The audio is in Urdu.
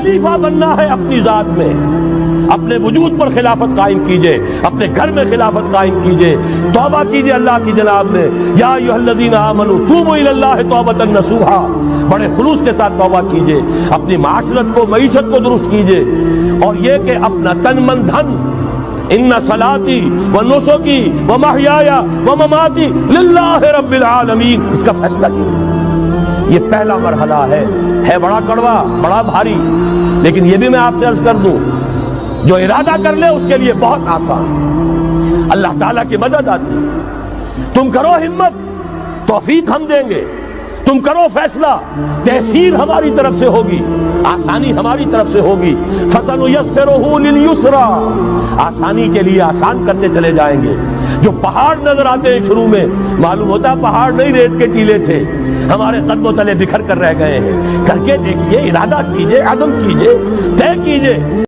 خلیفہ بننا ہے اپنی ذات میں، اپنے وجود پر خلافت قائم کیجئے، اپنے گھر میں خلافت قائم کیجئے، توبہ کیجئے اللہ کی جناب میں۔ یا ایھا الذین آمنوا توبوا الی اللہ توبۃ نصوحا، بڑے خلوص کے ساتھ توبہ کیجئے، اپنی معاشرت کو، معیشت کو درست کیجئے، اور یہ کہ اپنا تن من دھن، ان صلاتی و نسکی و محیای و مماتی للہ رب العالمین، اس کا فیصلہ کیجئے۔ یہ پہلا مرحلہ ہے بڑا کڑوا، بڑا بھاری، لیکن یہ بھی میں آپ سے عرض کر دوں، جو ارادہ کر لے اس کے لیے بہت آسان، اللہ تعالیٰ کی مدد آتی ہے۔ تم کرو ہمت، توفیق ہم دیں گے، تم کرو فیصلہ، تحصیل ہماری طرف سے ہوگی، آسانی ہماری طرف سے ہوگی۔ فَسَنُيَسِّرُهُ لِلْيُسْرَىٰ، آسانی کے لیے آسان کرتے چلے جائیں گے۔ جو پہاڑ نظر آتے ہیں شروع میں، معلوم ہوتا ہے پہاڑ نہیں، ریت کے ٹیلے تھے، ہمارے قدموں تلے بکھر کر رہ گئے ہیں۔ کر کے دیکھیے، ارادہ کیجئے، عزم کیجئے، طے کیجئے۔